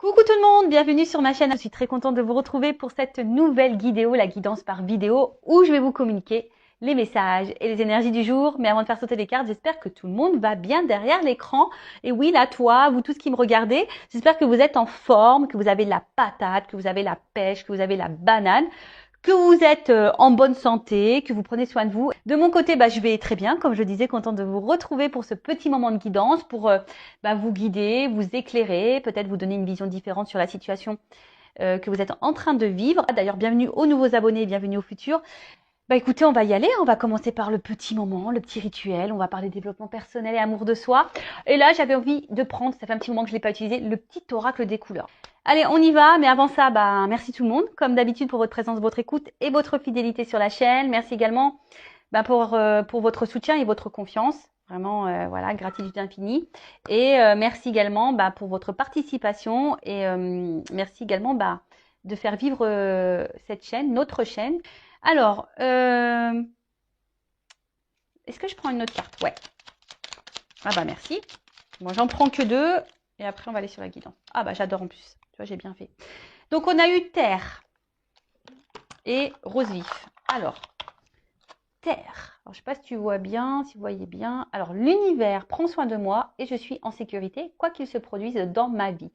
Coucou tout le monde, bienvenue sur ma chaîne. Je suis très contente de vous retrouver pour cette nouvelle vidéo, la guidance par vidéo, où je vais vous communiquer les messages et les énergies du jour. Mais avant de faire sauter les cartes, j'espère que tout le monde va bien derrière l'écran. Et oui, là, toi, vous tous qui me regardez, j'espère que vous êtes en forme, que vous avez la patate, que vous avez la pêche, que vous avez la banane, que vous êtes en bonne santé, que vous prenez soin de vous. De mon côté, je vais très bien, comme je disais, contente de vous retrouver pour ce petit moment de guidance, pour vous guider, vous éclairer, peut-être vous donner une vision différente sur la situation que vous êtes en train de vivre. D'ailleurs, bienvenue aux nouveaux abonnés, bienvenue aux futurs. Écoutez, on va y aller, on va commencer par le petit moment, le petit rituel, on va parler développement personnel et amour de soi. Et là, j'avais envie de prendre, ça fait un petit moment que je ne l'ai pas utilisé, le petit oracle des couleurs. Allez, on y va, mais avant ça, merci tout le monde, comme d'habitude pour votre présence, votre écoute et votre fidélité sur la chaîne. Merci également pour votre soutien et votre confiance. Vraiment, voilà, gratitude infinie. Et merci également pour votre participation et merci également de faire vivre cette chaîne, notre chaîne. Alors, est-ce que je prends une autre carte? Ouais. Ah merci. Bon, j'en prends que deux. Et après, on va aller sur la guidance. Ah j'adore en plus. Tu vois, j'ai bien fait. Donc, on a eu terre et rose vif. Alors, terre. Alors, je ne sais pas si tu vois bien, si vous voyez bien. Alors, l'univers prend soin de moi et je suis en sécurité, quoi qu'il se produise dans ma vie.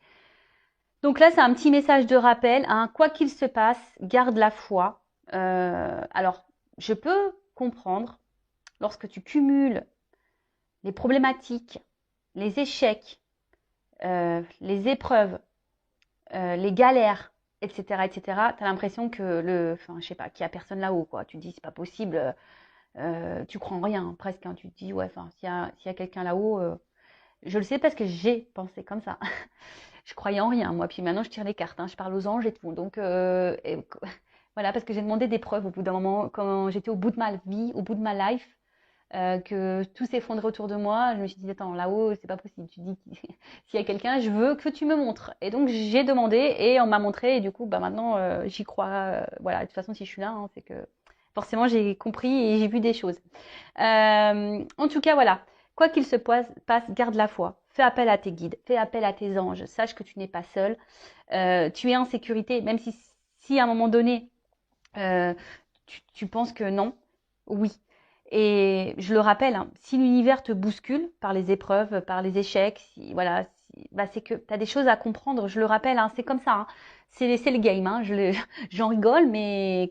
Donc là, c'est un petit message de rappel. Hein. Quoi qu'il se passe, garde la foi. Alors, je peux comprendre lorsque tu cumules les problématiques, les échecs, les épreuves, les galères, etc., etc., tu as l'impression que je sais pas, qu'il n'y a personne là-haut, quoi. Tu te dis, c'est pas possible, tu crois en rien, presque. Hein. Tu te dis, ouais, s'il y a quelqu'un là-haut, je le sais parce que j'ai pensé comme ça. Je croyais en rien, moi. Puis maintenant, je tire les cartes, hein, je parle aux anges et tout. Donc, voilà, parce que j'ai demandé des preuves au bout d'un moment, quand j'étais au bout de ma vie, au bout de ma life, que tout s'effondrait autour de moi. Je me suis dit, attends, là-haut, c'est pas possible. Tu dis, s'il y a quelqu'un, je veux que tu me montres. Et donc, j'ai demandé et on m'a montré. Et du coup, maintenant, j'y crois. Voilà, de toute façon, si je suis là, hein, c'est que forcément, j'ai compris et j'ai vu des choses. En tout cas, voilà. Quoi qu'il se passe, garde la foi. Fais appel à tes guides, fais appel à tes anges. Sache que tu n'es pas seul. Tu es en sécurité, même si à un moment donné, tu penses que non, oui. Et je le rappelle, hein, si l'univers te bouscule par les épreuves, par les échecs, c'est que tu as des choses à comprendre. Je le rappelle, hein, c'est comme ça. Hein. C'est le game. Hein, j'en rigole, mais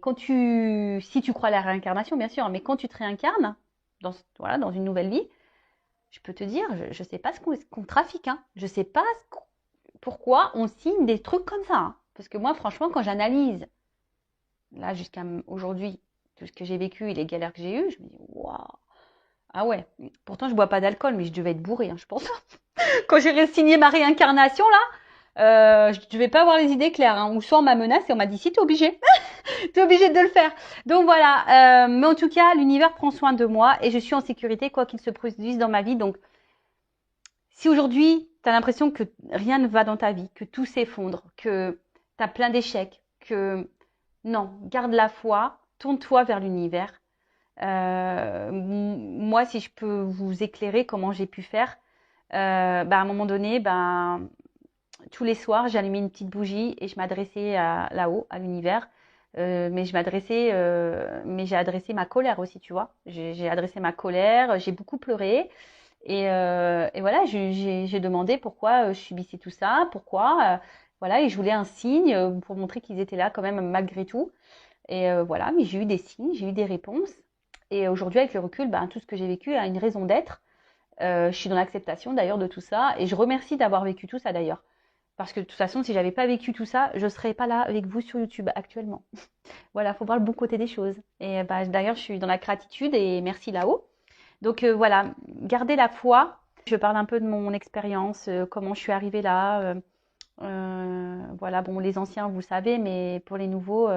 si tu crois à la réincarnation, bien sûr, mais quand tu te réincarnes dans une nouvelle vie, je peux te dire, je ne sais pas ce qu'on trafique. Hein. Je ne sais pas pourquoi on signe des trucs comme ça. Hein. Parce que moi, franchement, quand j'analyse, là, jusqu'à aujourd'hui, tout ce que j'ai vécu et les galères que j'ai eues, je me dis, waouh. Ah ouais, pourtant je bois pas d'alcool, mais je devais être bourrée, hein, je pense. Quand j'ai signé ma réincarnation, là, je devais pas avoir les idées claires. Hein. Ou soit on m'a menacé et on m'a dit, si, t'es obligé. T'es obligé de le faire. Donc voilà, mais en tout cas, l'univers prend soin de moi et je suis en sécurité, quoi qu'il se produise dans ma vie. Donc, si aujourd'hui, tu as l'impression que rien ne va dans ta vie, que tout s'effondre, que tu as plein d'échecs, que non, garde la foi, tourne-toi vers l'univers. Moi, si je peux vous éclairer comment j'ai pu faire, à un moment donné, tous les soirs, j'allumais une petite bougie et je m'adressais là-haut, à l'univers. Mais j'ai adressé ma colère aussi, tu vois. J'ai adressé ma colère, j'ai beaucoup pleuré. Et voilà, j'ai demandé pourquoi je subissais tout ça, pourquoi. Voilà, et je voulais un signe pour montrer qu'ils étaient là quand même malgré tout. Et voilà, mais j'ai eu des signes, j'ai eu des réponses. Et aujourd'hui, avec le recul, tout ce que j'ai vécu a une raison d'être. Je suis dans l'acceptation d'ailleurs de tout ça. Et je remercie d'avoir vécu tout ça d'ailleurs. Parce que de toute façon, si j'avais pas vécu tout ça, je serais pas là avec vous sur YouTube actuellement. Voilà, faut voir le bon côté des choses. Et d'ailleurs, je suis dans la gratitude et merci là-haut. Donc voilà, gardez la foi. Je parle un peu de mon expérience, comment je suis arrivée là. Voilà, bon, les anciens, vous le savez, mais pour les nouveaux.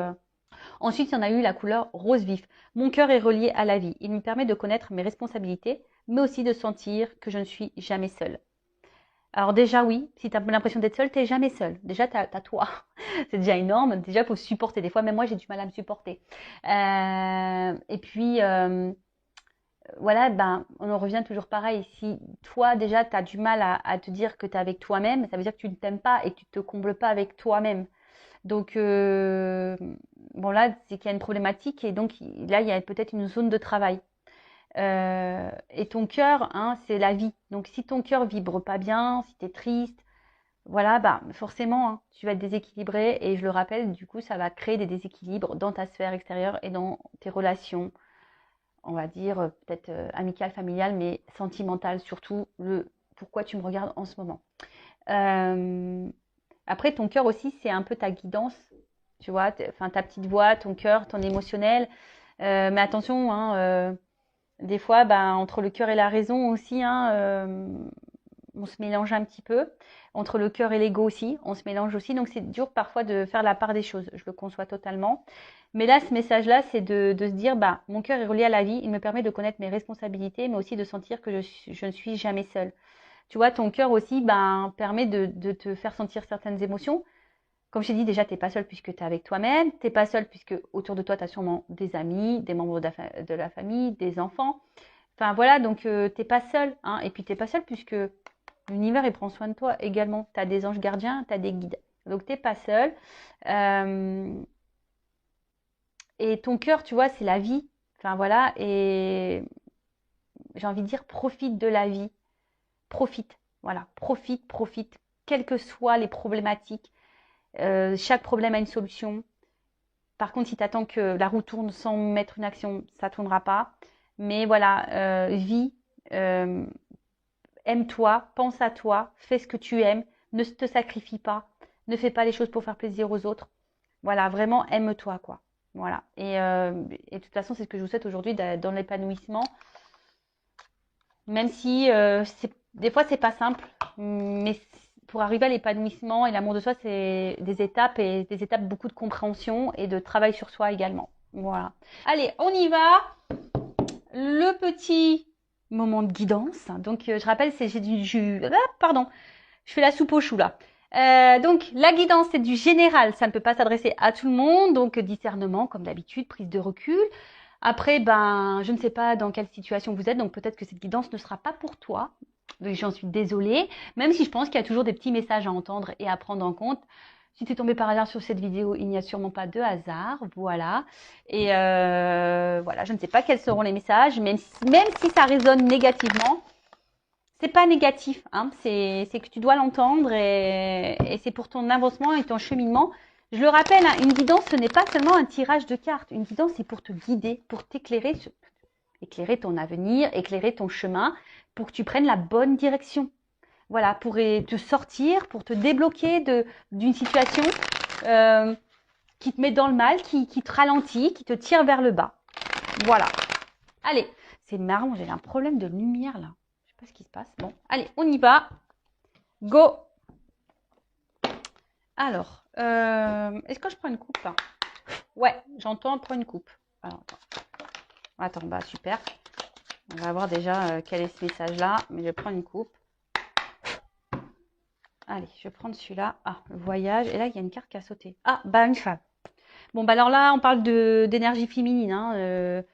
Ensuite, il y en a eu la couleur rose vif. Mon cœur est relié à la vie. Il me permet de connaître mes responsabilités, mais aussi de sentir que je ne suis jamais seule. Alors déjà, oui, si tu as l'impression d'être seule, tu n'es jamais seule. Déjà, tu as toi. C'est déjà énorme. Déjà, il faut se supporter. Des fois, même moi, j'ai du mal à me supporter. Et puis, voilà, ben, on en revient toujours pareil. Si toi, déjà, tu as du mal à te dire que tu es avec toi-même, ça veut dire que tu ne t'aimes pas et que tu ne te combles pas avec toi-même. Donc, bon, là, c'est qu'il y a une problématique et donc là, il y a peut-être une zone de travail. Et ton cœur, hein, c'est la vie. Donc, si ton cœur vibre pas bien, si tu es triste, voilà, bah, forcément, hein, tu vas être déséquilibré. Et je le rappelle, du coup, ça va créer des déséquilibres dans ta sphère extérieure et dans tes relations, on va dire, peut-être amicales, familiales, mais sentimentales, surtout le pourquoi tu me regardes en ce moment. Euh, Après, ton cœur aussi, c'est un peu ta guidance, tu vois, enfin ta petite voix, ton cœur, ton émotionnel. Mais attention, hein, des fois, ben, entre le cœur et la raison aussi, hein, on se mélange un petit peu. Entre le cœur et l'ego aussi, on se mélange aussi. Donc, c'est dur parfois de faire la part des choses. Je le conçois totalement. Mais là, ce message-là, c'est de se dire, bah, mon cœur est relié à la vie. Il me permet de connaître mes responsabilités, mais aussi de sentir que je ne suis jamais seule. Tu vois, ton cœur aussi, ben, permet de te faire sentir certaines émotions. Comme je t'ai dit, déjà, tu n'es pas seul puisque tu es avec toi-même. Tu n'es pas seul puisque autour de toi, tu as sûrement des amis, des membres de la famille, des enfants. Enfin, voilà, donc tu n'es pas seul. Hein. Et puis, tu n'es pas seul puisque l'univers, il prend soin de toi également. Tu as des anges gardiens, tu as des guides. Donc, tu n'es pas seul. Euh, et ton cœur, tu vois, c'est la vie. Enfin, voilà. Et j'ai envie de dire, profite de la vie. Profite. Voilà, profite, profite. Quelles que soient les problématiques. Chaque problème a une solution. Par contre, si tu attends que la roue tourne sans mettre une action, ça ne tournera pas. Mais voilà, vis, euh, aime-toi, pense à toi, fais ce que tu aimes, ne te sacrifie pas, ne fais pas les choses pour faire plaisir aux autres. Voilà, vraiment aime-toi, quoi. Voilà. Et de toute façon, c'est ce que je vous souhaite aujourd'hui dans l'épanouissement. Même si des fois, c'est pas simple, mais pour arriver à l'épanouissement et l'amour de soi, c'est des étapes et des étapes beaucoup de compréhension et de travail sur soi également. Voilà. Allez, on y va. Le petit moment de guidance. Donc, je rappelle, j'ai du jus. Ah, pardon, je fais la soupe au chou là. Donc, la guidance, c'est du général. Ça ne peut pas s'adresser à tout le monde. Donc, discernement, comme d'habitude, prise de recul. Après, ben, je ne sais pas dans quelle situation vous êtes, donc peut-être que cette guidance ne sera pas pour toi. J'en suis désolée, même si je pense qu'il y a toujours des petits messages à entendre et à prendre en compte. Si tu es tombé par hasard sur cette vidéo, il n'y a sûrement pas de hasard, voilà. Et voilà, je ne sais pas quels seront les messages, même si ça résonne négativement, c'est pas négatif, hein, c'est que tu dois l'entendre et c'est pour ton avancement et ton cheminement. Je le rappelle, hein, une guidance, ce n'est pas seulement un tirage de cartes. Une guidance, c'est pour te guider, pour t'éclairer, éclairer ton avenir, éclairer ton chemin, pour que tu prennes la bonne direction. Voilà, pour te sortir, pour te débloquer d'une situation qui te met dans le mal, qui te ralentit, qui te tire vers le bas. Voilà. Allez, c'est marrant, j'ai un problème de lumière là. Je sais pas ce qui se passe. Bon, allez, on y va. Go. Alors, est-ce que je prends une coupe là? Ouais, j'entends, prends une coupe. Alors, attends, bah super. On va voir déjà quel est ce message-là, mais je prends une coupe. Allez, je vais prendre celui-là. Ah, le voyage. Et là, il y a une carte qui a sauté. Ah, bah une femme. Bon, bah alors là, on parle d'énergie féminine. Hein,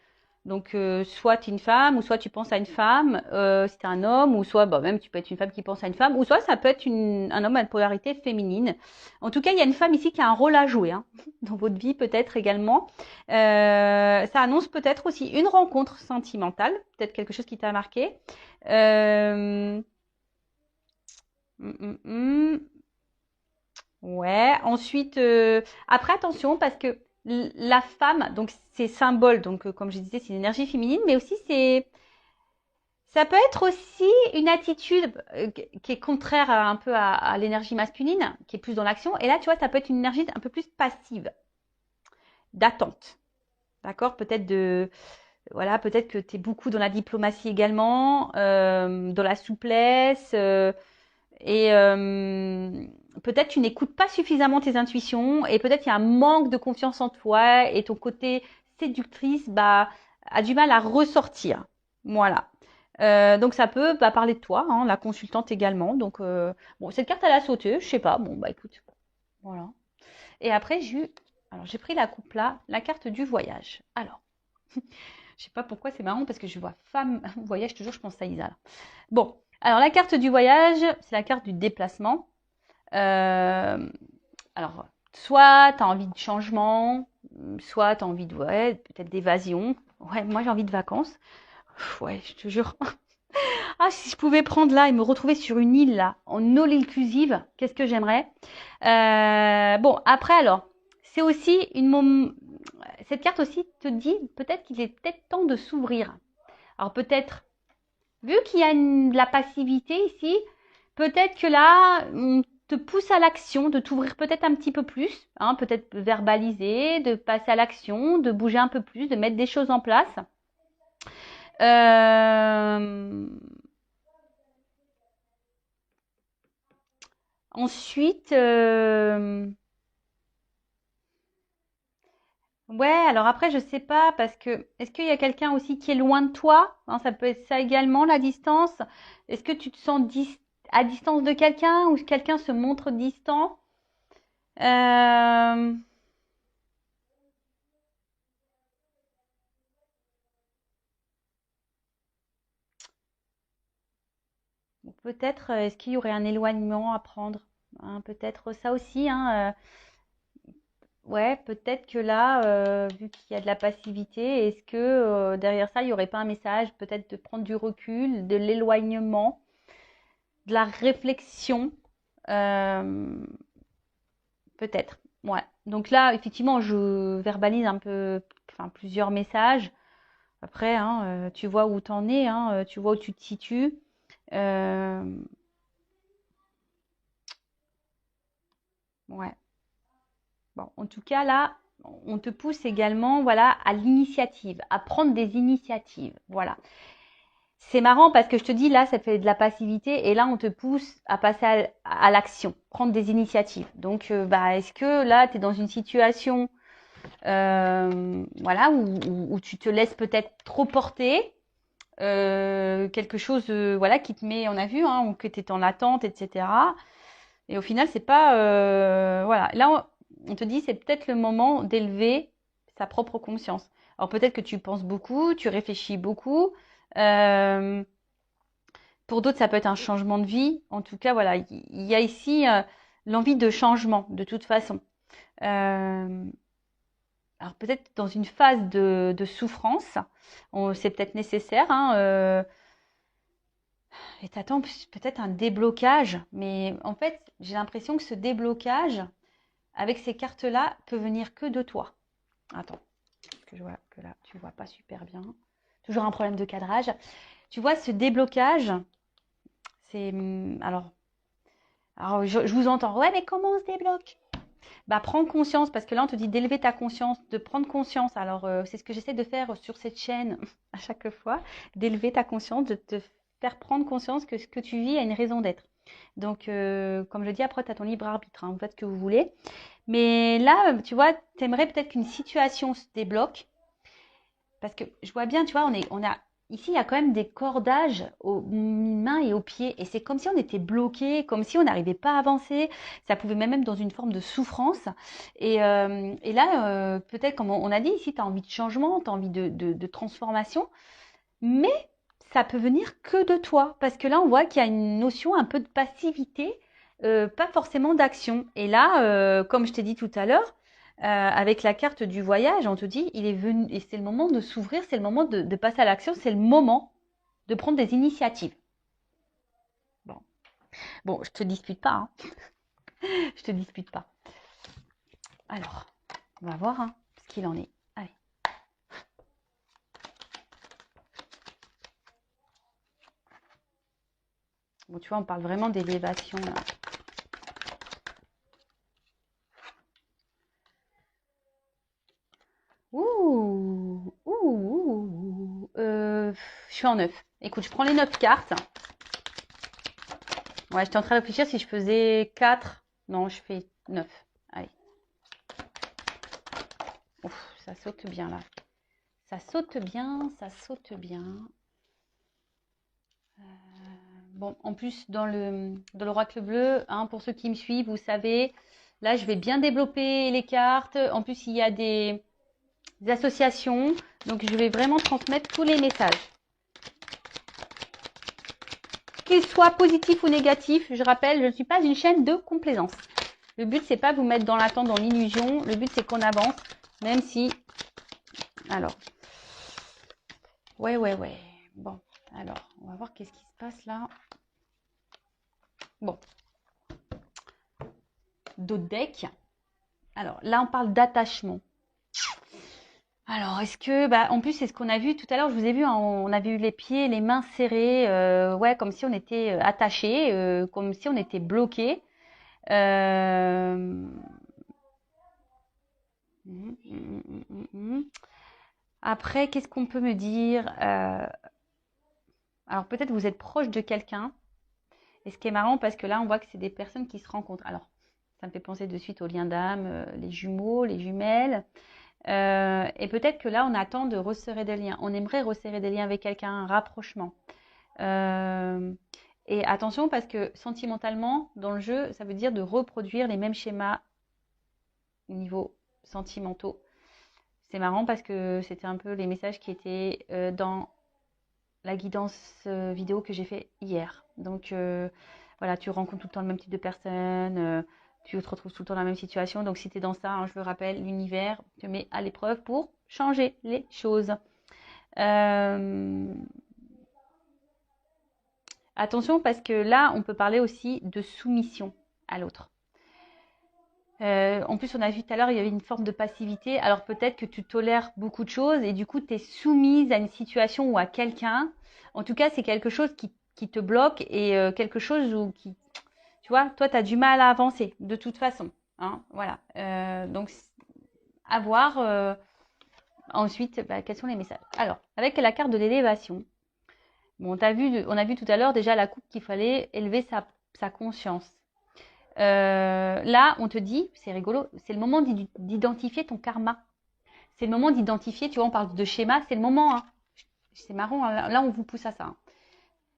donc, soit tu es une femme, ou soit tu penses à une femme, si tu es un homme, ou soit bah, même tu peux être une femme qui pense à une femme, ou soit ça peut être un homme à une polarité féminine. En tout cas, il y a une femme ici qui a un rôle à jouer hein, dans votre vie peut-être également. Ça annonce peut-être aussi une rencontre sentimentale, peut-être quelque chose qui t'a marqué. Ouais, ensuite, après attention parce que la femme, donc c'est symbole, donc comme je disais, c'est une énergie féminine, mais aussi ça peut être aussi une attitude qui est contraire un peu à l'énergie masculine, qui est plus dans l'action. Et là, tu vois, ça peut être une énergie un peu plus passive, d'attente. D'accord? Voilà, peut-être que tu es beaucoup dans la diplomatie également, dans la souplesse. Et peut-être tu n'écoutes pas suffisamment tes intuitions et peut-être il y a un manque de confiance en toi et ton côté séductrice bah, a du mal à ressortir. Voilà. Donc ça peut parler de toi, hein, la consultante également. Donc bon, cette carte elle a sauté, je sais pas. Bon bah écoute, voilà. Et après alors j'ai pris la coupe là, la carte du voyage. Alors Je sais pas pourquoi, c'est marrant parce que je vois femme, voyage, toujours je pense à Isa. Là. Bon, alors la carte du voyage, c'est la carte du déplacement. Alors, soit tu as envie de changement, soit tu as envie de, ouais, peut-être d'évasion. Ouais, moi j'ai envie de vacances. Ouais, je te jure. Ah, si je pouvais prendre là et me retrouver sur une île là, en all inclusive, qu'est-ce que j'aimerais. Bon, après alors, c'est aussi cette carte aussi te dit peut-être qu'il est peut-être temps de s'ouvrir. Alors peut-être, vu qu'il y a de la passivité ici, peut-être que là, on te pousse à l'action, de t'ouvrir peut-être un petit peu plus, hein, peut-être verbaliser, de passer à l'action, de bouger un peu plus, de mettre des choses en place. Ensuite, ouais, alors après, je sais pas, parce que est-ce qu'il y a quelqu'un aussi qui est loin de toi? Hein, ça peut être ça également, la distance. Est-ce que tu te sens à distance de quelqu'un ou quelqu'un se montre distant? Euh, Peut-être, est-ce qu'il y aurait un éloignement à prendre? Hein, peut-être ça aussi, hein, ouais, peut-être que là, vu qu'il y a de la passivité, est-ce que derrière ça, il n'y aurait pas un message, peut-être de prendre du recul, de l'éloignement, de la réflexion, euh, peut-être. Ouais. Donc là, effectivement, je verbalise un peu, enfin, plusieurs messages. Après, hein, tu vois où t'en es, hein, tu vois où tu te situes. Euh, ouais. Bon, en tout cas, là, on te pousse également, voilà, à l'initiative, à prendre des initiatives. Voilà. C'est marrant parce que je te dis, là, ça fait de la passivité et là, on te pousse à passer à l'action, prendre des initiatives. Donc, bah, est-ce que là, tu es dans une situation, voilà, où tu te laisses peut-être trop porter, quelque chose, voilà, qui te met, on a vu, hein, ou que tu es en attente, etc. Et au final, c'est pas, voilà. Là, on te dit, c'est peut-être le moment d'élever sa propre conscience. Alors peut-être que tu penses beaucoup, tu réfléchis beaucoup. Euh, pour d'autres, ça peut être un changement de vie. En tout cas, voilà, il y a ici l'envie de changement, de toute façon. Euh, alors peut-être dans une phase de souffrance, c'est peut-être nécessaire, hein, et t'attends peut-être un déblocage. Mais en fait, j'ai l'impression que ce déblocage, avec ces cartes-là, peut venir que de toi. Attends, parce que je vois que là, tu vois pas super bien. Toujours un problème de cadrage. Tu vois, ce déblocage, c'est... alors je vous entends. Ouais, mais comment on se débloque? Bah, prends conscience, parce que là, on te dit d'élever ta conscience, de prendre conscience. Alors, c'est ce que j'essaie de faire sur cette chaîne à chaque fois, d'élever ta conscience, de te faire prendre conscience que ce que tu vis a une raison d'être. Donc, comme je dis, après, tu as ton libre arbitre, hein, vous faites ce que vous voulez. Mais là, tu vois, tu aimerais peut-être qu'une situation se débloque. Parce que je vois bien, tu vois, ici, il y a quand même des cordages aux mains et aux pieds. Et c'est comme si on était bloqué, comme si on n'arrivait pas à avancer. Ça pouvait même être dans une forme de souffrance. Et là, peut-être, comme on a dit, ici, tu as envie de changement, tu as envie de transformation. Mais ça peut venir que de toi. Parce que là, on voit qu'il y a une notion un peu de passivité, pas forcément d'action. Et là, comme je t'ai dit tout à l'heure, avec la carte du voyage, on te dit, il est venu, et c'est le moment de s'ouvrir, c'est le moment de passer à l'action, c'est le moment de prendre des initiatives. Bon, bon, je te dispute pas, hein. Je te dispute pas. Alors, on va voir hein, ce qu'il en est. Allez. Bon, tu vois, on parle vraiment d'élévation là. Ouh, ouh, je suis en 9. Écoute, je prends les 9 cartes. Ouais, j'étais en train de réfléchir si je faisais 4. Non, je fais 9. Allez. Ouf, ça saute bien là. Ça saute bien, ça saute bien. Bon, en plus, dans l'oracle bleu, hein, pour ceux qui me suivent, vous savez, là, je vais bien développer les cartes. En plus, il y a des des associations. Donc, je vais vraiment transmettre tous les messages. Qu'ils soient positifs ou négatifs, je rappelle, je ne suis pas une chaîne de complaisance. Le but, c'est pas vous mettre dans l'attente, dans l'illusion. Le but, c'est qu'on avance, même si... Alors, ouais. Bon, alors, on va voir qu'est-ce qui se passe là. Bon. D'autres decks. Alors, là, on parle d'attachement. Alors, est-ce que... en plus, c'est ce qu'on a vu tout à l'heure. Je vous ai vu, hein, on avait eu les pieds, les mains serrées. Ouais, comme si on était attachés, comme si on était bloqués. Après, qu'est-ce qu'on peut me dire Alors, peut-être vous êtes proche de quelqu'un. Et ce qui est marrant, parce que là, on voit que c'est des personnes qui se rencontrent. Alors, ça me fait penser de suite aux liens d'âme, les jumeaux, les jumelles. Et peut-être que là, on attend de resserrer des liens. On aimerait resserrer des liens avec quelqu'un, un rapprochement. Et attention, parce que sentimentalement, dans le jeu, ça veut dire de reproduire les mêmes schémas au niveau sentimentaux. C'est marrant parce que c'était un peu les messages qui étaient dans la guidance vidéo que j'ai fait hier. Donc voilà, tu rencontres tout le temps le même type de personnes, tu te retrouves tout le temps dans la même situation. Donc si tu es dans ça, hein, je le rappelle, l'univers te met à l'épreuve pour changer les choses. Attention parce que là, on peut parler aussi de soumission à l'autre. En plus, on a vu tout à l'heure, il y avait une forme de passivité. Alors peut-être que tu tolères beaucoup de choses et du coup, tu es soumise à une situation ou à quelqu'un. En tout cas, c'est quelque chose qui te bloque et quelque chose où qui, tu vois, toi, tu as du mal à avancer de toute façon. Hein, voilà. Donc, à voir ensuite quels sont les messages. Alors, avec la carte de l'élévation, bon, on a vu tout à l'heure déjà la coupe qu'il fallait élever sa conscience. Là, on te dit, c'est rigolo, c'est le moment d'identifier ton karma. C'est le moment d'identifier, tu vois, on parle de schéma, c'est le moment. Hein. C'est marrant, hein, là, on vous pousse à ça. Hein.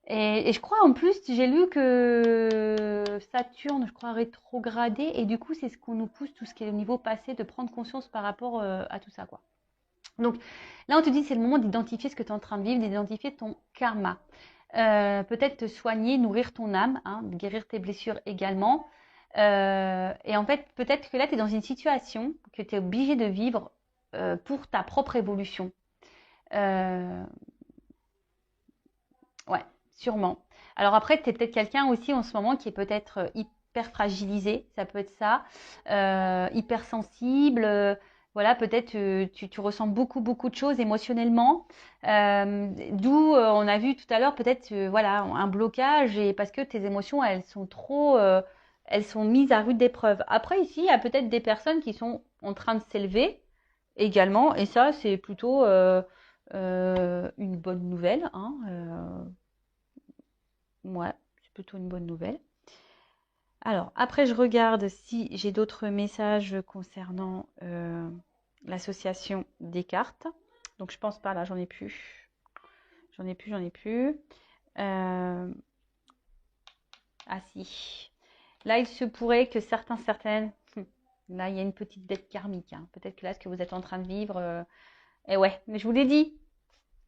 Et je crois, en plus, j'ai lu que Saturne, je crois, rétrogradé. Et du coup, c'est ce qu'on nous pousse, tout ce qui est au niveau passé, de prendre conscience par rapport à tout ça, quoi. Donc, là, on te dit, c'est le moment d'identifier ce que tu es en train de vivre, d'identifier ton karma. Peut-être te soigner, nourrir ton âme, hein, guérir tes blessures également. Et en fait, peut-être que là, tu es dans une situation que tu es obligé de vivre pour ta propre évolution. Ouais, sûrement. Alors après, tu es peut-être quelqu'un aussi en ce moment qui est peut-être hyper fragilisé, ça peut être ça, hypersensible. Voilà, peut-être tu ressens beaucoup de choses émotionnellement. D'où on a vu tout à l'heure peut-être voilà un blocage et parce que tes émotions elles sont trop elles sont mises à rude épreuve. Après ici, il y a peut-être des personnes qui sont en train de s'élever également et ça c'est plutôt une bonne nouvelle. Hein, ouais, c'est plutôt une bonne nouvelle. Alors, après, je regarde si j'ai d'autres messages concernant l'association des cartes. Donc, je pense pas, là, j'en ai plus. J'en ai plus. Ah si. Là, il se pourrait que certaines... Là, il y a une petite dette karmique. Hein. Peut-être que là, ce que vous êtes en train de vivre... Et ouais, mais je vous l'ai dit.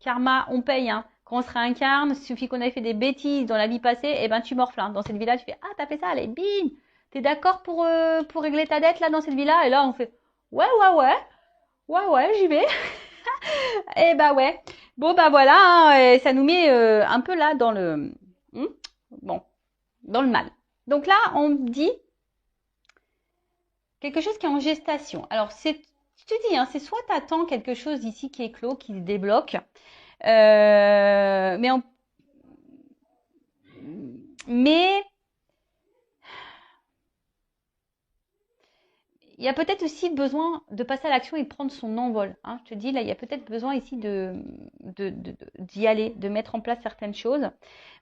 Karma, on paye. Hein. Quand on se réincarne, il suffit qu'on ait fait des bêtises dans la vie passée, et ben tu morfles. Hein. Dans cette vie-là, tu fais ah t'as fait ça, allez bim. T'es d'accord pour régler ta dette là dans cette vie-là? Et là on fait ouais j'y vais. Et bah ouais. Bon bah voilà, hein, et ça nous met un peu là dans le bon dans le mal. Donc là on dit quelque chose qui est en gestation. Alors c'est je te dis, hein, c'est soit t'attends quelque chose ici qui est clos, qui se débloque. Mais il y a peut-être aussi besoin de passer à l'action et de prendre son envol. Hein. Je te dis, là, il y a peut-être besoin ici d'y aller, de mettre en place certaines choses.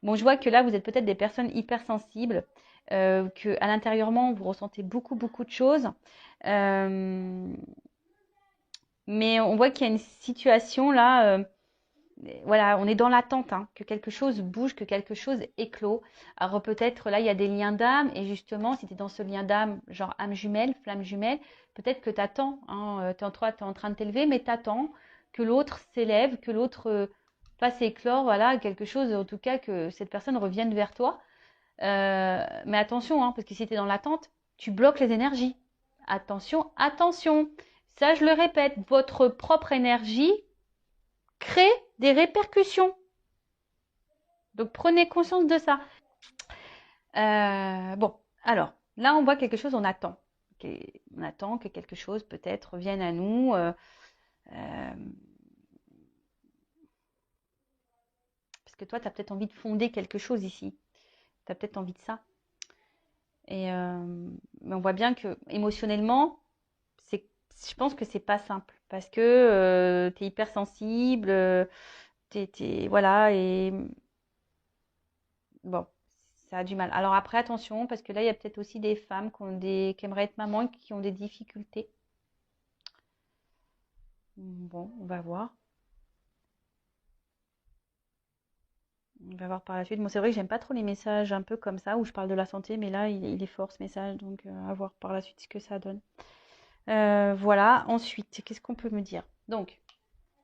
Bon, je vois que là, vous êtes peut-être des personnes hypersensibles, que à l'intérieurement, vous ressentez beaucoup de choses. Mais on voit qu'il y a une situation là voilà, on est dans l'attente, hein, que quelque chose bouge, que quelque chose éclot. Alors peut-être là, il y a des liens d'âme, et justement, si tu es dans ce lien d'âme, genre âme jumelle, flamme jumelle, peut-être que tu attends, hein, tu es en train de t'élever, mais tu attends que l'autre s'élève, que l'autre fasse éclore, voilà, quelque chose, en tout cas, que cette personne revienne vers toi. Mais attention, hein, parce que si tu es dans l'attente, tu bloques les énergies. Attention, attention. Ça, je le répète, votre propre énergie crée des répercussions. Donc prenez conscience de ça. Bon, alors là on voit quelque chose, on attend. On attend que quelque chose peut-être vienne à nous. Parce que toi, tu as peut-être envie de fonder quelque chose ici. Tu as peut-être envie de ça. Mais on voit bien que émotionnellement, je pense que c'est pas simple. Parce que tu es hypersensible, voilà, et bon, ça a du mal. Alors après, attention, parce que là, il y a peut-être aussi des femmes qui aimeraient être maman et qui ont des difficultés. Bon, on va voir. On va voir par la suite. Moi, c'est vrai que j'aime pas trop les messages un peu comme ça, où je parle de la santé, mais là, il est fort ce message, donc à voir par la suite ce que ça donne. Voilà, ensuite, qu'est-ce qu'on peut me dire? Donc,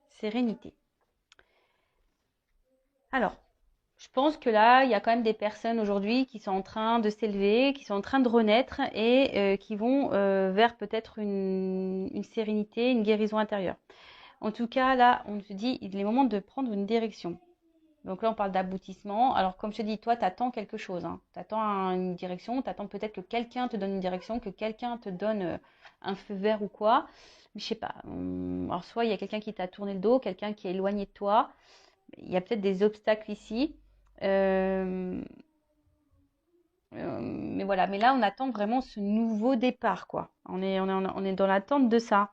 sérénité. Alors, je pense que là, il y a quand même des personnes aujourd'hui qui sont en train de s'élever, qui sont en train de renaître et qui vont vers peut-être une sérénité, une guérison intérieure. En tout cas, là, on se dit, il est moment de prendre une direction. Donc là, on parle d'aboutissement. Alors, comme je te dis, toi, tu attends quelque chose. Hein. Tu attends une direction, tu attends peut-être que quelqu'un te donne une direction, que quelqu'un te donne un feu vert ou quoi. Mais je sais pas. Alors, soit il y a quelqu'un qui t'a tourné le dos, quelqu'un qui est éloigné de toi. Il y a peut-être des obstacles ici. Euh, mais voilà, mais là, on attend vraiment ce nouveau départ, quoi. On est dans l'attente de ça.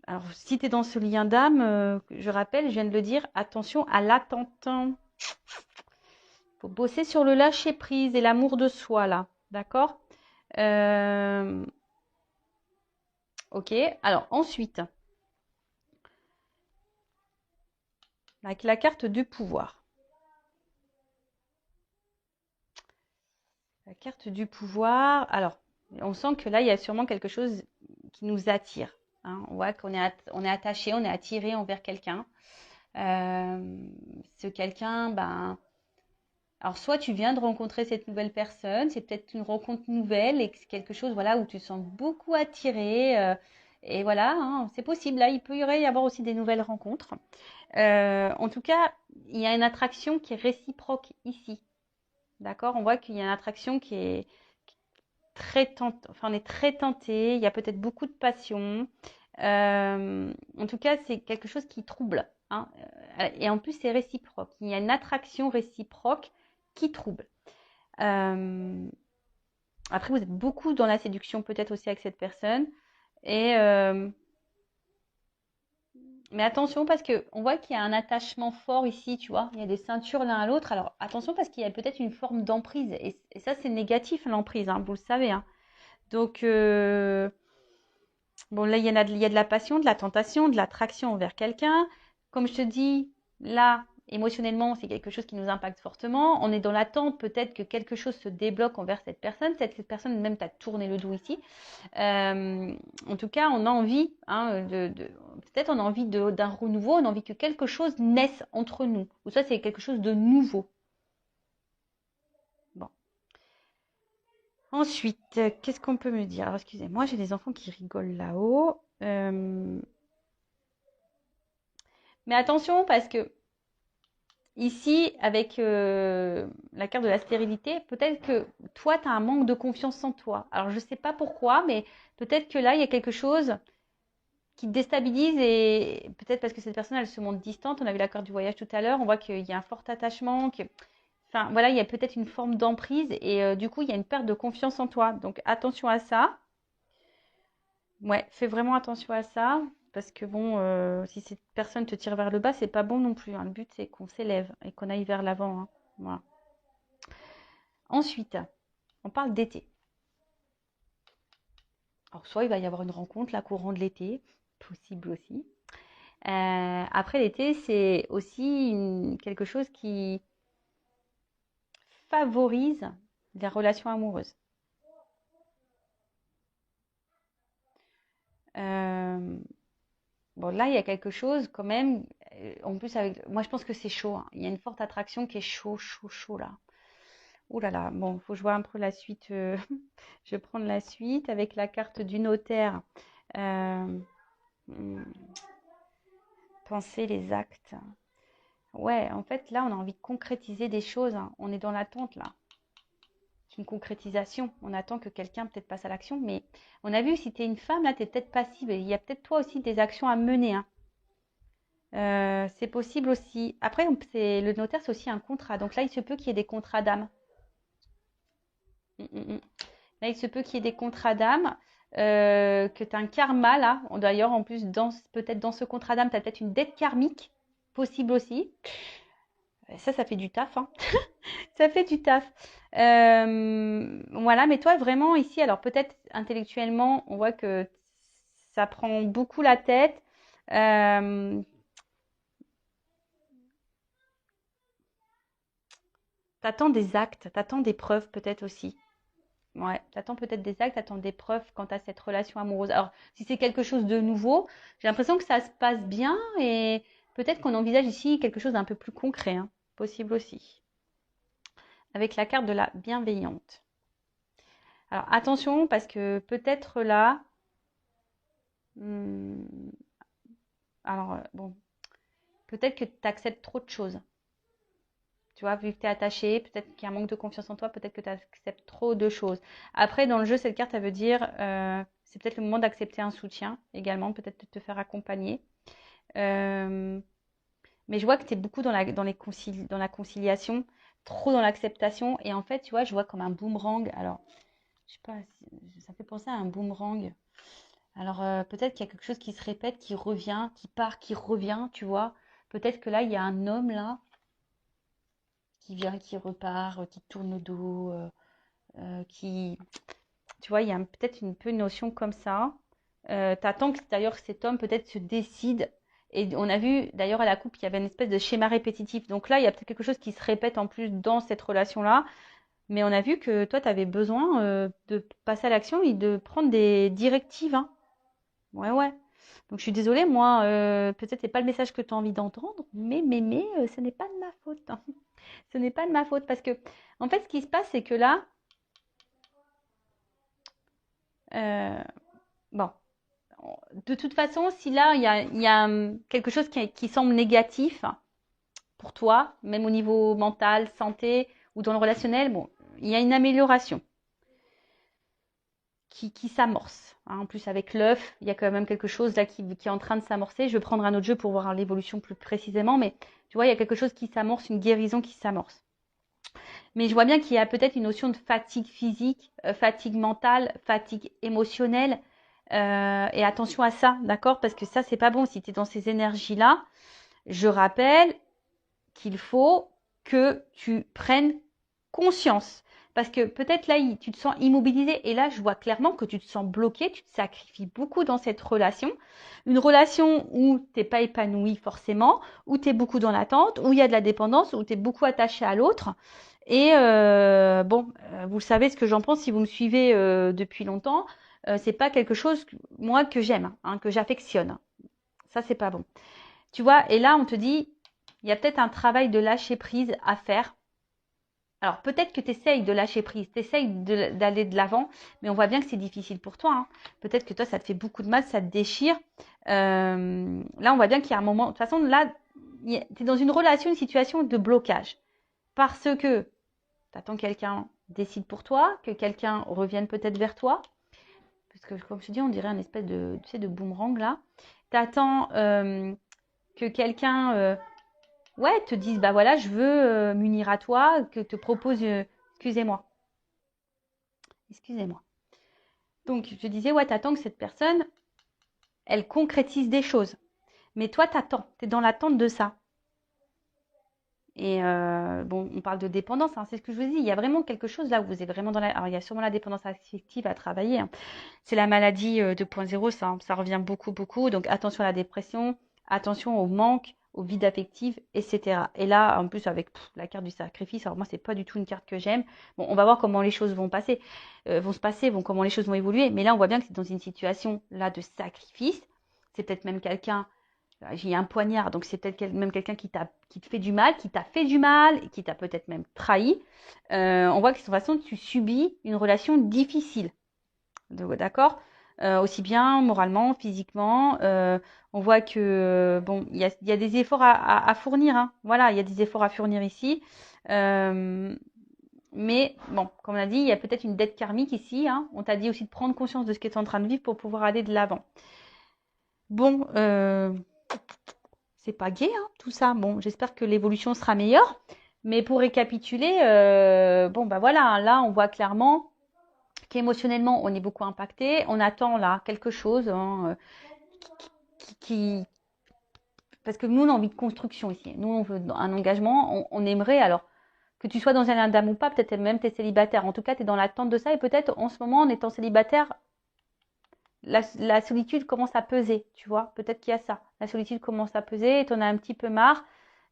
Alors, si tu es dans ce lien d'âme, je rappelle, je viens de le dire, attention à l'attente. Il faut bosser sur le lâcher-prise et l'amour de soi, là. D'accord. Ok, alors ensuite, avec la carte du pouvoir. La carte du pouvoir, alors, on sent que là, il y a sûrement quelque chose qui nous attire. Hein. On voit qu'on est attaché, on est attiré envers quelqu'un. Ce quelqu'un, ben, alors soit tu viens de rencontrer cette nouvelle personne, c'est peut-être une rencontre nouvelle et c'est quelque chose, voilà, où tu te sens beaucoup attiré. Et voilà, hein, c'est possible. Là, il peut y avoir aussi des nouvelles rencontres. En tout cas, il y a une attraction qui est réciproque ici. D'accord? On voit qu'il y a une attraction qui est très tentée. Enfin, on est très tenté. Il y a peut-être beaucoup de passion. En tout cas, c'est quelque chose qui trouble. Hein. Et en plus, c'est réciproque. Il y a une attraction réciproque qui trouble. Après, vous êtes beaucoup dans la séduction, peut-être aussi avec cette personne. Et mais attention parce que on voit qu'il y a un attachement fort ici, tu vois. Il y a des ceintures l'un à l'autre. Alors attention parce qu'il y a peut-être une forme d'emprise. Et ça, c'est négatif, l'emprise, hein, vous le savez. Hein. Donc, bon, là, il y a de la passion, de la tentation, de l'attraction envers quelqu'un. Comme je te dis, là, émotionnellement, c'est quelque chose qui nous impacte fortement. On est dans l'attente peut-être que quelque chose se débloque envers cette personne. Cette personne même t'a tourné le dos ici. En tout cas, on a envie, hein, peut-être on a envie d'un renouveau, on a envie que quelque chose naisse entre nous. Ou ça, c'est quelque chose de nouveau. Bon. Ensuite, qu'est-ce qu'on peut me dire? Alors, excusez-moi, j'ai des enfants qui rigolent là-haut. Mais attention, parce que ici, avec la carte de la stérilité, peut-être que toi, tu as un manque de confiance en toi. Alors, je ne sais pas pourquoi, mais peut-être que là, il y a quelque chose qui te déstabilise et peut-être parce que cette personne, elle se montre distante. On a vu la carte du voyage tout à l'heure. On voit qu'il y a un fort attachement. Enfin, voilà, il y a peut-être une forme d'emprise et du coup, il y a une perte de confiance en toi. Donc, attention à ça. Ouais, fais vraiment attention à ça. Parce que bon, si cette personne te tire vers le bas, c'est pas bon non plus. Hein. Le but, c'est qu'on s'élève et qu'on aille vers l'avant. Hein. Voilà. Ensuite, on parle d'été. Alors, soit il va y avoir une rencontre, là, courant de l'été, possible aussi. Après l'été, c'est aussi quelque chose qui favorise les relations amoureuses. Bon, là, il y a quelque chose quand même. En plus, moi, je pense que c'est chaud, hein. Il y a une forte attraction qui est chaud, chaud, chaud là. Ouh là là. Bon, faut que je vois un peu la suite. Je vais prendre la suite avec la carte du notaire. Euh, hmm, penser les actes. Ouais, en fait, là, on a envie de concrétiser des choses, hein. On est dans l'attente là. C'est une concrétisation. On attend que quelqu'un peut-être passe à l'action. Mais on a vu, si tu es une femme, là, tu es peut-être passive. Il y a peut-être toi aussi des actions à mener, hein. C'est possible aussi. Après, le notaire, c'est aussi un contrat. Donc là, il se peut qu'il y ait des contrats d'âme. Mm, mm, mm. Là, il se peut qu'il y ait des contrats d'âme, que tu as un karma là. D'ailleurs, en plus, peut-être dans ce contrat d'âme, tu as peut-être une dette karmique, possible aussi. Ça fait du taf, hein. Ça fait du taf. Voilà, mais toi, vraiment, ici, alors peut-être intellectuellement, on voit que ça prend beaucoup la tête. Euh, T'attends des actes, t'attends des preuves peut-être aussi. Ouais, t'attends peut-être des actes, t'attends des preuves quant à cette relation amoureuse. Alors, si c'est quelque chose de nouveau, j'ai l'impression que ça se passe bien et peut-être qu'on envisage ici quelque chose d'un peu plus concret, hein. Possible aussi. Avec la carte de la bienveillante. Alors, attention parce que peut-être là, hmm, alors bon, peut-être que tu acceptes trop de choses. Tu vois, vu que tu es attaché, peut-être qu'il y a un manque de confiance en toi, peut-être que tu acceptes trop de choses. Après, dans le jeu, cette carte, elle veut dire, c'est peut-être le moment d'accepter un soutien également, peut-être de te faire accompagner. Euh, mais je vois que tu es beaucoup dans la conciliation, trop dans l'acceptation. Et en fait, tu vois, je vois comme un boomerang. Alors, je sais pas, ça fait penser à un boomerang. Alors, peut-être qu'il y a quelque chose qui se répète, qui revient, qui part, qui revient, tu vois. Peut-être que là, il y a un homme là qui vient, qui repart, qui tourne le dos, qui, tu vois, il y a peut-être un peu une notion comme ça. T'attends que d'ailleurs cet homme peut-être se décide. Et on a vu d'ailleurs à la coupe qu'il y avait une espèce de schéma répétitif. Donc là, il y a peut-être quelque chose qui se répète en plus dans cette relation-là. Mais on a vu que toi, tu avais besoin de passer à l'action et de prendre des directives, hein. Ouais, ouais. Donc je suis désolée, moi, peut-être c'est pas le message que tu as envie d'entendre, mais ce n'est pas de ma faute, hein. Ce n'est pas de ma faute parce que, en fait, ce qui se passe, c'est que là, euh, bon, de toute façon, si là, il y a quelque chose qui semble négatif pour toi, même au niveau mental, santé ou dans le relationnel, bon, il y a une amélioration qui s'amorce, hein. En plus, avec l'œuf, il y a quand même quelque chose là qui est en train de s'amorcer. Je vais prendre un autre jeu pour voir l'évolution plus précisément, mais tu vois, il y a quelque chose qui s'amorce, une guérison qui s'amorce. Mais je vois bien qu'il y a peut-être une notion de fatigue physique, fatigue mentale, fatigue émotionnelle. Et attention à ça, d'accord? Parce que ça, c'est pas bon si tu es dans ces énergies-là. Je rappelle qu'il faut que tu prennes conscience. Parce que peut-être là, tu te sens immobilisé. Et là, je vois clairement que tu te sens bloqué. Tu te sacrifies beaucoup dans cette relation. Une relation où tu n'es pas épanoui forcément, où tu es beaucoup dans l'attente, où il y a de la dépendance, où tu es beaucoup attaché à l'autre. Et bon, vous savez ce que j'en pense si vous me suivez depuis longtemps. C'est pas quelque chose, moi, que j'aime, hein, que j'affectionne. Ça, c'est pas bon. Tu vois, et là, on te dit, il y a peut-être un travail de lâcher prise à faire. Alors, peut-être que tu essayes de lâcher prise, tu essayes d'aller de l'avant, mais on voit bien que c'est difficile pour toi, hein. Peut-être que toi, ça te fait beaucoup de mal, ça te déchire. Là, on voit bien qu'il y a un moment. De toute façon, là, tu es dans une relation, une situation de blocage. Parce que tu attends que quelqu'un décide pour toi, que quelqu'un revienne peut-être vers toi. Parce que, comme je te dis, on dirait un espèce de, tu sais, de boomerang là. Tu attends que quelqu'un ouais, te dise, bah voilà, je veux m'unir à toi, que te propose, excusez-moi, excusez-moi. Donc, je disais, ouais, t'attends que cette personne, elle concrétise des choses. Mais toi, t'attends, t'es dans l'attente de ça. Et bon, on parle de dépendance, hein, c'est ce que je vous dis. Il y a vraiment quelque chose là où vous êtes vraiment dans la. Alors, il y a sûrement la dépendance affective à travailler, hein. C'est la maladie 2.0, ça revient beaucoup, beaucoup. Donc, attention à la dépression, attention au manque, au vide affectif, etc. Et là, en plus, avec la carte du sacrifice, alors moi, c'est pas du tout une carte que j'aime. Bon, on va voir comment les choses vont passer, comment les choses vont évoluer. Mais là, on voit bien que c'est dans une situation là de sacrifice. C'est peut-être même quelqu'un, j'ai un poignard, donc c'est peut-être même quelqu'un qui te fait du mal, qui t'a fait du mal, et qui t'a peut-être même trahi. On voit que de toute façon, tu subis une relation difficile. D'accord? Aussi bien moralement, physiquement. On voit que bon, il y a des efforts à fournir. Hein. Voilà, il y a des efforts à fournir ici. Mais bon, comme on a dit, il y a peut-être une dette karmique ici. Hein. On t'a dit aussi de prendre conscience de ce que tu es en train de vivre pour pouvoir aller de l'avant. Bon, c'est pas gai, hein, tout ça. Bon, j'espère que l'évolution sera meilleure. Mais pour récapituler, bon, bah voilà, hein, là, on voit clairement qu'émotionnellement, on est beaucoup impacté. On attend là quelque chose hein, parce que nous, on a envie de construction ici. Nous, on veut un engagement. On aimerait, alors, que tu sois dans un lien d'âme ou pas, peut-être même tu es célibataire. En tout cas, tu es dans l'attente de ça. Et peut-être, en ce moment, en étant célibataire, la solitude commence à peser, tu vois. Peut-être qu'il y a ça. La solitude commence à peser et tu en as un petit peu marre.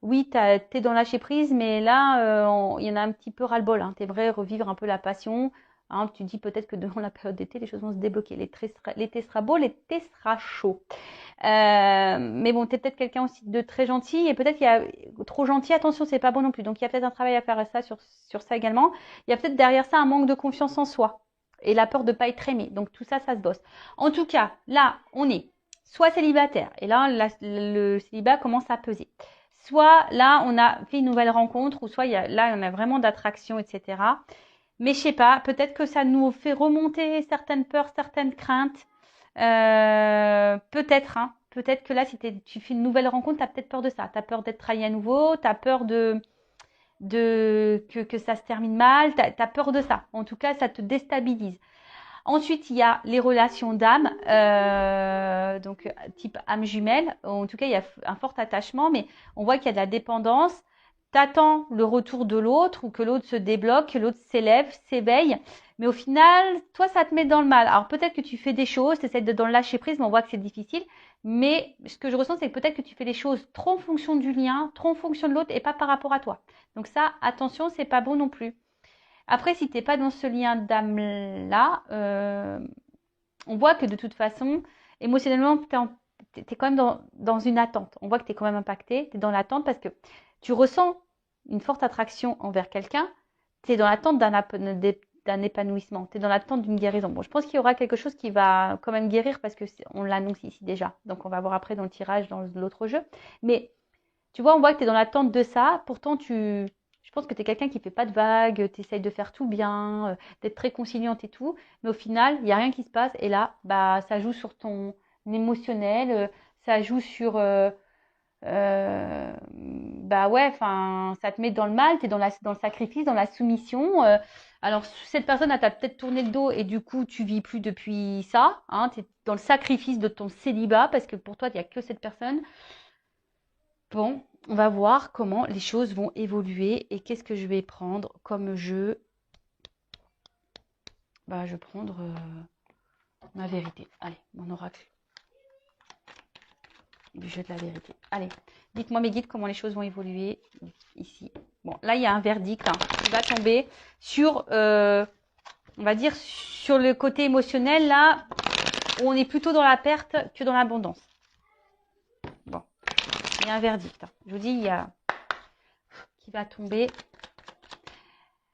Oui, tu es dans lâcher prise, mais là, il y en a un petit peu ras-le-bol. Hein. Tu aimerais revivre un peu la passion. Hein, tu dis peut-être que devant la période d'été, les choses vont se débloquer. L'été sera beau, l'été sera chaud. Mais bon, tu es peut-être quelqu'un aussi de très gentil et peut-être qu'il y a trop gentil. Attention, c'est pas bon non plus. Donc, il y a peut-être un travail à faire sur ça également. Il y a peut-être derrière ça un manque de confiance en soi et la peur de ne pas être aimé. Donc, tout ça, ça se bosse. En tout cas, là, on est soit célibataire et là, le célibat commence à peser. Soit là, on a fait une nouvelle rencontre ou soit là, on a vraiment d'attraction, etc. Mais je sais pas, peut-être que ça nous fait remonter certaines peurs, certaines craintes. Peut-être, hein. Peut-être que là, si tu fais une nouvelle rencontre, tu as peut-être peur de ça. Tu as peur d'être trahi à nouveau, tu as peur que ça se termine mal, tu as peur de ça. En tout cas, ça te déstabilise. Ensuite, il y a les relations d'âme, donc type âme jumelle. En tout cas, il y a un fort attachement, mais on voit qu'il y a de la dépendance. T'attends le retour de l'autre ou que l'autre se débloque, que l'autre s'élève, s'éveille. Mais au final, toi, ça te met dans le mal. Alors peut-être que tu fais des choses, tu essaies de dans le lâcher prise, mais on voit que c'est difficile. Mais ce que je ressens, c'est que peut-être que tu fais les choses trop en fonction du lien, trop en fonction de l'autre et pas par rapport à toi. Donc ça, attention, c'est pas bon non plus. Après, si tu n'es pas dans ce lien d'âme-là, on voit que de toute façon, émotionnellement, tu es quand même dans une attente. On voit que tu es quand même impacté, tu es dans l'attente parce que tu ressens une forte attraction envers quelqu'un, tu es dans l'attente d'un épanouissement, tu es dans l'attente d'une guérison. Bon, je pense qu'il y aura quelque chose qui va quand même guérir parce qu'on l'annonce ici déjà. Donc, on va voir après dans le tirage, dans l'autre jeu. Mais tu vois, on voit que tu es dans l'attente de ça. Pourtant, je pense que tu es quelqu'un qui ne fait pas de vagues, tu essayes de faire tout bien, d'être très conciliante et tout. Mais au final, il n'y a rien qui se passe. Et là, bah, ça joue sur ton émotionnel, ça joue sur... bah ouais, enfin, ça te met dans le mal, tu es dans le sacrifice, dans la soumission. Alors, cette personne, elle t'a peut-être tourné le dos et du coup, tu vis plus depuis ça. Hein, tu es dans le sacrifice de ton célibat parce que pour toi, il n'y a que cette personne. Bon, on va voir comment les choses vont évoluer et qu'est-ce que je vais prendre comme jeu. Bah, je vais prendre ma vérité. Allez, mon oracle du jeu de la vérité. Allez, dites-moi mes guides comment les choses vont évoluer ici. Bon, là, il y a un verdict hein, qui va tomber sur, on va dire, sur le côté émotionnel, là, où on est plutôt dans la perte que dans l'abondance. Bon, il y a un verdict. Hein. Je vous dis, il y a qui va tomber.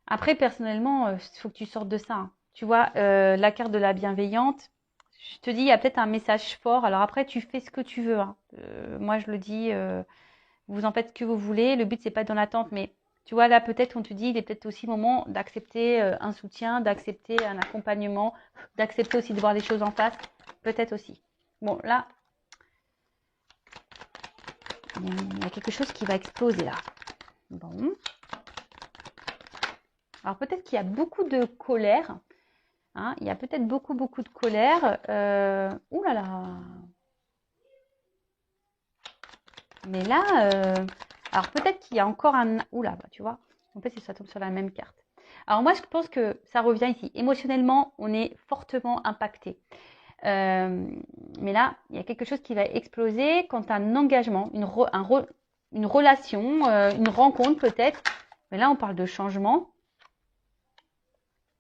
Après, personnellement, il faut que tu sortes de ça. Hein. Tu vois, la carte de la bienveillante, je te dis, il y a peut-être un message fort. Alors après, tu fais ce que tu veux. Hein. Moi, je le dis, vous en faites ce que vous voulez. Le but, c'est pas dans l'attente. Mais tu vois, là, peut-être, on te dit, il est peut-être aussi le moment d'accepter un soutien, d'accepter un accompagnement, d'accepter aussi de voir les choses en face. Peut-être aussi. Bon, là, il y a quelque chose qui va exploser là. Bon. Alors peut-être qu'il y a beaucoup de colère. Hein, il y a peut-être beaucoup de colère. Ouh là là. Mais là, alors peut-être qu'il y a encore un... Ouh là, bah, tu vois. En fait, ça tombe sur la même carte. Alors moi, je pense que ça revient ici. Émotionnellement, on est fortement impacté. Mais là, il y a quelque chose qui va exploser quand tu as un engagement, une relation, une rencontre peut-être. Mais là, on parle de changement.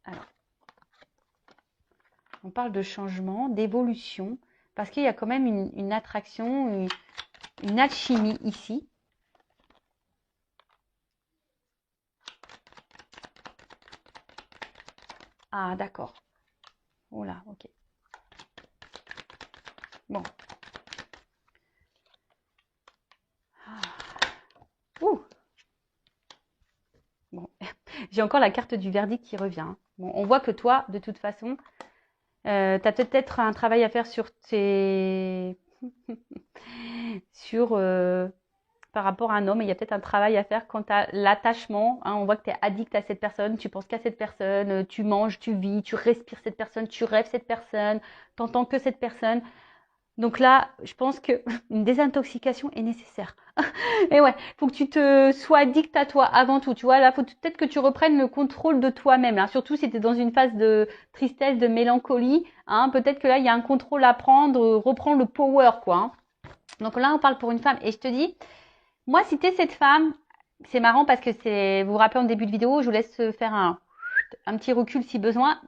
Alors, on parle de changement, d'évolution, parce qu'il y a quand même une attraction, une alchimie ici. Ah, d'accord. Oh là, ok. Bon. Ah. Ouh. Bon. J'ai encore la carte du verdict qui revient. Bon, on voit que toi, de toute façon, tu as peut-être un travail à faire sur tes... sur... par rapport à un homme, il y a peut-être un travail à faire quant à l'attachement. Hein, on voit que tu es addict à cette personne, tu penses qu'à cette personne, tu manges, tu vis, tu respires cette personne, tu rêves cette personne, tu n'entends que cette personne. Donc là, je pense qu'une désintoxication est nécessaire. Et ouais, faut que tu te sois addict à toi avant tout. Tu vois, là, faut peut-être que tu reprennes le contrôle de toi-même. Là. Surtout si tu es dans une phase de tristesse, de mélancolie. Hein, peut-être que là, il y a un contrôle à prendre, reprendre le power, quoi. Hein. Donc là, on parle pour une femme. Et je te dis, moi, si tu es cette femme, c'est marrant parce que vous vous rappelez en début de vidéo, je vous laisse faire un petit recul si besoin.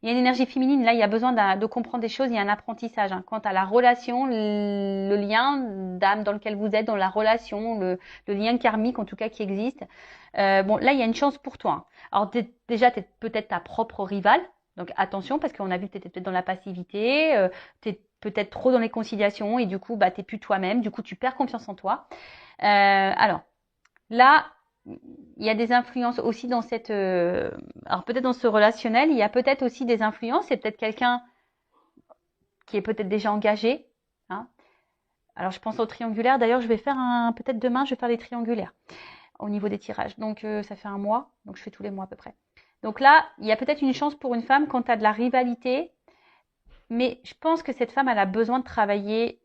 Il y a une énergie féminine, là, il y a besoin de comprendre des choses, il y a un apprentissage. Hein. Quant à la relation, le lien d'âme dans lequel vous êtes, dans la relation, le lien karmique en tout cas qui existe. Bon, là, il y a une chance pour toi. Hein. Alors déjà, tu es peut-être ta propre rivale, donc attention parce qu'on a vu que tu étais peut-être dans la passivité, tu es peut-être trop dans les conciliations et du coup, bah, tu n'es plus toi-même, du coup, tu perds confiance en toi. Alors, là, il y a des influences aussi dans cette... alors peut-être dans ce relationnel, il y a peut-être aussi des influences. C'est peut-être quelqu'un qui est peut-être déjà engagé. Hein. Alors je pense au triangulaire. D'ailleurs, je vais faire peut-être demain, je vais faire les triangulaires au niveau des tirages. Donc ça fait un mois. Donc je fais tous les mois à peu près. Donc là, il y a peut-être une chance pour une femme quand tu as de la rivalité. Mais je pense que cette femme, elle a besoin de travailler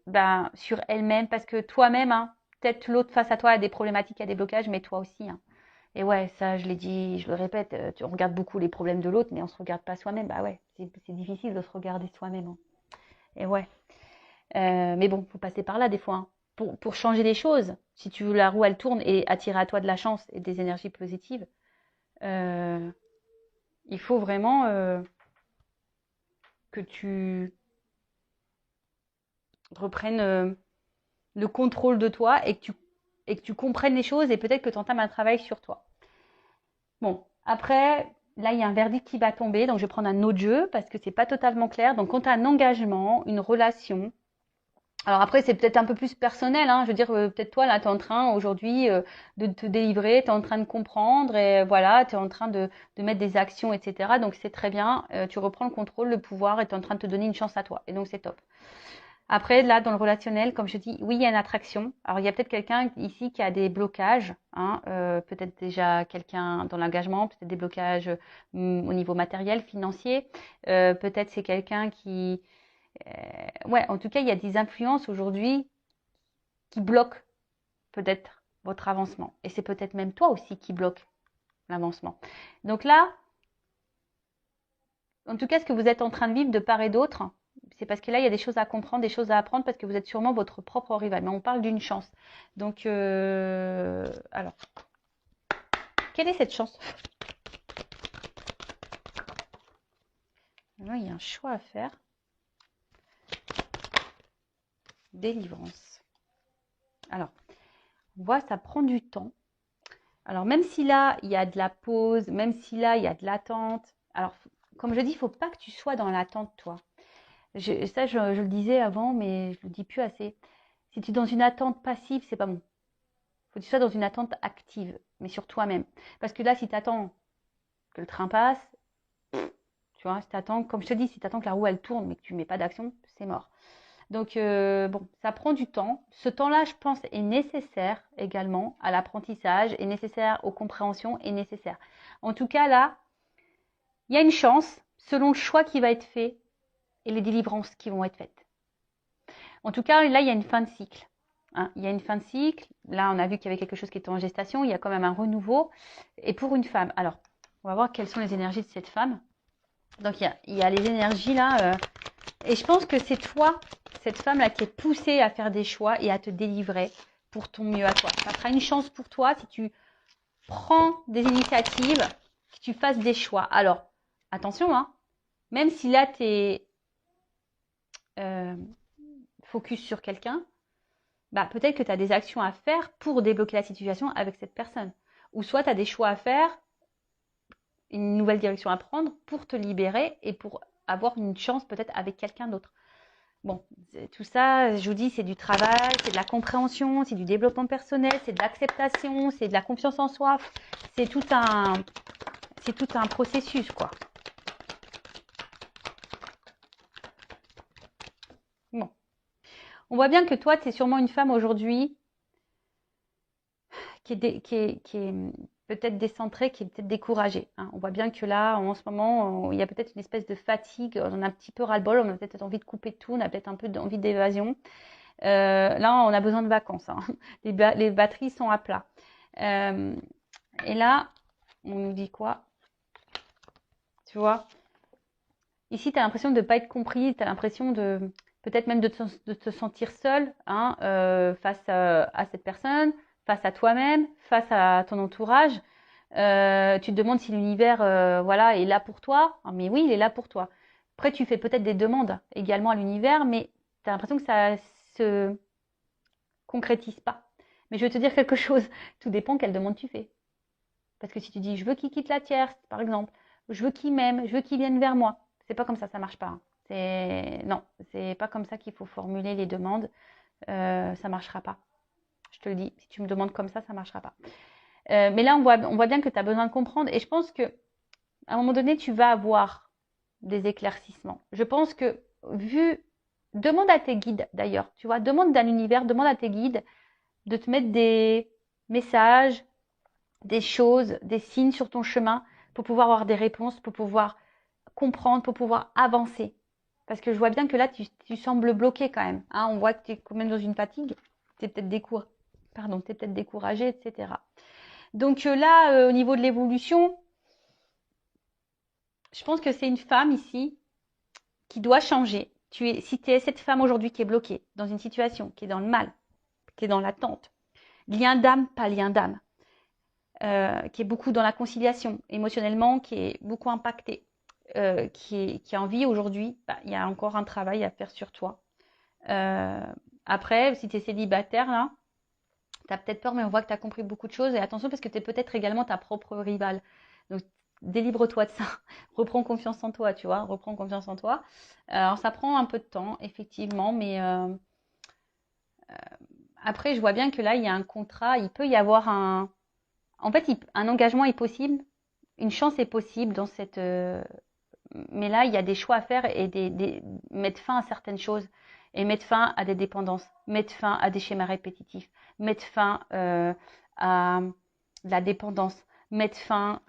sur elle-même parce que toi-même, hein, peut-être l'autre face à toi a des problématiques, a des blocages, mais toi aussi. Hein. Et ouais, ça, je l'ai dit, je le répète, on regarde beaucoup les problèmes de l'autre, mais on se regarde pas soi-même. Bah ouais, c'est difficile de se regarder soi-même. Hein. Et ouais. Mais bon, faut passer par là des fois. Hein. Pour changer les choses, si tu veux la roue, elle tourne et attirer à toi de la chance et des énergies positives, il faut vraiment que tu reprennes le contrôle de toi et que tu comprennes les choses et peut-être que tu entames un travail sur toi. Bon, après, là, il y a un verdict qui va tomber, donc je vais prendre un autre jeu parce que c'est pas totalement clair. Donc, quand tu as un engagement, une relation, alors après, c'est peut-être un peu plus personnel, hein. Je veux dire, peut-être toi, là, tu es en train aujourd'hui de te délivrer, tu es en train de comprendre et voilà, tu es en train de mettre des actions, etc. Donc, c'est très bien, tu reprends le contrôle, le pouvoir et tu es en train de te donner une chance à toi. Et donc, c'est top. Après, là, dans le relationnel, comme je dis, oui, il y a une attraction. Alors, il y a peut-être quelqu'un ici qui a des blocages, hein, peut-être déjà quelqu'un dans l'engagement, peut-être des blocages au niveau matériel, financier. Peut-être c'est quelqu'un qui... ouais, en tout cas, il y a des influences aujourd'hui qui bloquent peut-être votre avancement. Et c'est peut-être même toi aussi qui bloque l'avancement. Donc là, en tout cas, ce que vous êtes en train de vivre de part et d'autre, c'est parce que là, il y a des choses à comprendre, des choses à apprendre, parce que vous êtes sûrement votre propre rival. Mais on parle d'une chance. Donc, alors, quelle est cette chance? Alors, il y a un choix à faire. Délivrance. Alors, on voit, ça prend du temps. Alors, même si là, il y a de la pause, même si là, il y a de l'attente. Alors, comme je dis, il ne faut pas que tu sois dans l'attente, toi. Ça, je le disais avant, mais je ne le dis plus assez. Si tu es dans une attente passive, c'est pas bon. Il faut que tu sois dans une attente active, mais sur toi-même. Parce que là, si tu attends que le train passe, tu vois, si t'attends, comme je te dis, si tu attends que la roue elle tourne, mais que tu ne mets pas d'action, c'est mort. Donc, bon, ça prend du temps. Ce temps-là, je pense, est nécessaire également à l'apprentissage, est nécessaire aux compréhensions, est nécessaire. En tout cas, là, il y a une chance, selon le choix qui va être fait et les délivrances qui vont être faites. En tout cas, là, il y a une fin de cycle. Hein. Il y a une fin de cycle. Là, on a vu qu'il y avait quelque chose qui était en gestation. Il y a quand même un renouveau. Et pour une femme, alors, on va voir quelles sont les énergies de cette femme. Donc, il y a les énergies là. Et je pense que c'est toi, cette femme-là, qui est poussée à faire des choix et à te délivrer pour ton mieux à toi. Ça sera une chance pour toi si tu prends des initiatives, que tu fasses des choix. Alors, attention, hein, même si là, tu es focus sur quelqu'un, bah, peut-être que tu as des actions à faire pour débloquer la situation avec cette personne. Ou soit tu as des choix à faire, une nouvelle direction à prendre pour te libérer et pour avoir une chance peut-être avec quelqu'un d'autre. Bon, tout ça, je vous dis, c'est du travail, c'est de la compréhension, c'est du développement personnel, c'est de l'acceptation, c'est de la confiance en soi. C'est tout un processus, quoi. Bon. On voit bien que toi, tu es sûrement une femme aujourd'hui qui est peut-être décentrée, qui est peut-être découragée. Hein. On voit bien que là, en ce moment, il y a peut-être une espèce de fatigue, on a un petit peu ras-le-bol, on a peut-être envie de couper tout, on a peut-être un peu envie d'évasion. Là, on a besoin de vacances. Hein. Les batteries sont à plat. Et là, on nous dit quoi? Tu vois? Ici, tu as l'impression de ne pas être compris, tu as l'impression de peut-être même de te sentir seule hein, face à cette personne, face à toi-même, face à ton entourage. Tu te demandes si l'univers voilà, est là pour toi. Ah, mais oui, il est là pour toi. Après, tu fais peut-être des demandes également à l'univers, mais tu as l'impression que ça se concrétise pas. Mais je vais te dire quelque chose, tout dépend quelle demande tu fais. Parce que si tu dis, je veux qu'il quitte la tierce, par exemple, je veux qu'il m'aime, je veux qu'il vienne vers moi, c'est pas comme ça marche pas. Hein. Non, c'est pas comme ça qu'il faut formuler les demandes. Ça marchera pas. Je te le dis, si tu me demandes comme ça marchera pas. Mais là, on voit bien que tu as besoin de comprendre. Et je pense que à un moment donné, tu vas avoir des éclaircissements. Je pense que demande à tes guides d'ailleurs, tu vois, demande à l'univers, demande à tes guides de te mettre des messages, des choses, des signes sur ton chemin pour pouvoir avoir des réponses, pour pouvoir comprendre, pour pouvoir avancer. Parce que je vois bien que là, tu sembles bloqué quand même. Hein, on voit que tu es quand même dans une fatigue. Tu es peut-être découragé, etc. Donc là, au niveau de l'évolution, je pense que c'est une femme ici qui doit changer. Si tu es cette femme aujourd'hui qui est bloquée dans une situation, qui est dans le mal, qui est dans l'attente, lien d'âme, pas lien d'âme, qui est beaucoup dans la conciliation, émotionnellement, qui est beaucoup impactée, qui a envie aujourd'hui, il y a encore un travail à faire sur toi. Après, si tu es célibataire, là, tu as peut-être peur, mais on voit que tu as compris beaucoup de choses. Et attention, parce que tu es peut-être également ta propre rivale. Donc, délivre-toi de ça. Reprends confiance en toi, tu vois. Reprends confiance en toi. Alors, ça prend un peu de temps, effectivement, mais après, je vois bien que là, il y a un contrat. Il peut y avoir un engagement est possible. Une chance est possible dans cette... mais là, il y a des choix à faire et mettre fin à certaines choses et mettre fin à des dépendances, mettre fin à des schémas répétitifs, mettre fin à la dépendance, mettre fin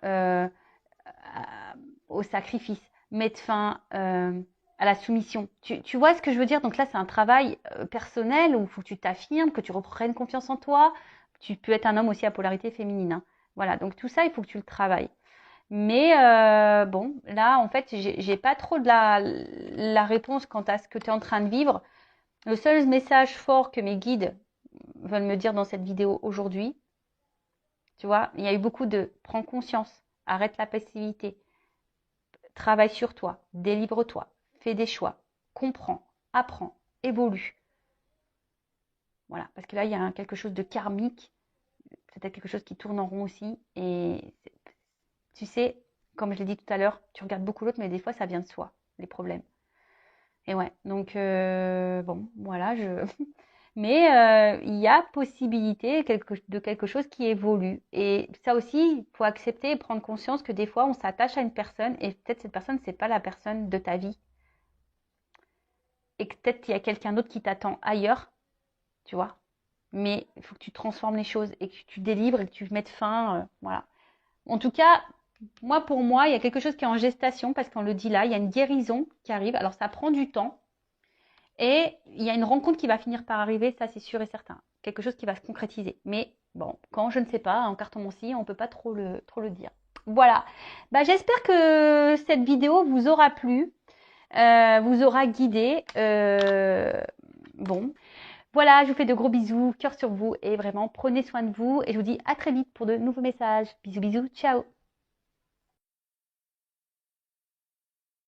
au sacrifice, mettre fin à la soumission. Tu vois ce que je veux dire? Donc là, c'est un travail personnel où il faut que tu t'affirmes, que tu reprennes confiance en toi. Tu peux être un homme aussi à polarité féminine. Hein. Voilà, donc tout ça, il faut que tu le travailles. Mais bon, là, en fait, j'ai pas trop de la réponse quant à ce que tu es en train de vivre. Le seul message fort que mes guides veulent me dire dans cette vidéo aujourd'hui, tu vois, il y a eu beaucoup de prends conscience, arrête la passivité, travaille sur toi, délivre-toi, fais des choix, comprends, apprends, évolue. Voilà, parce que là, il y a quelque chose de karmique, peut-être quelque chose qui tourne en rond aussi. Et tu sais, comme je l'ai dit tout à l'heure, tu regardes beaucoup l'autre, mais des fois, ça vient de soi, les problèmes. Et ouais, donc bon, voilà, mais il y a possibilité de quelque chose qui évolue. Et ça aussi, il faut accepter et prendre conscience que des fois, on s'attache à une personne et peut-être cette personne, c'est pas la personne de ta vie. Et que peut-être qu'il y a quelqu'un d'autre qui t'attend ailleurs, tu vois. Mais il faut que tu transformes les choses et que tu délivres et que tu mettes fin, voilà. En tout cas, pour moi, il y a quelque chose qui est en gestation parce qu'on le dit là, il y a une guérison qui arrive. Alors ça prend du temps et il y a une rencontre qui va finir par arriver, ça c'est sûr et certain. Quelque chose qui va se concrétiser. Mais bon, quand je ne sais pas, en cartomancie, on ne peut pas trop le dire. Voilà. J'espère que cette vidéo vous aura plu. vous aura guidé. Bon, voilà, je vous fais de gros bisous, cœur sur vous et vraiment prenez soin de vous et je vous dis à très vite pour de nouveaux messages. Bisous, bisous, ciao.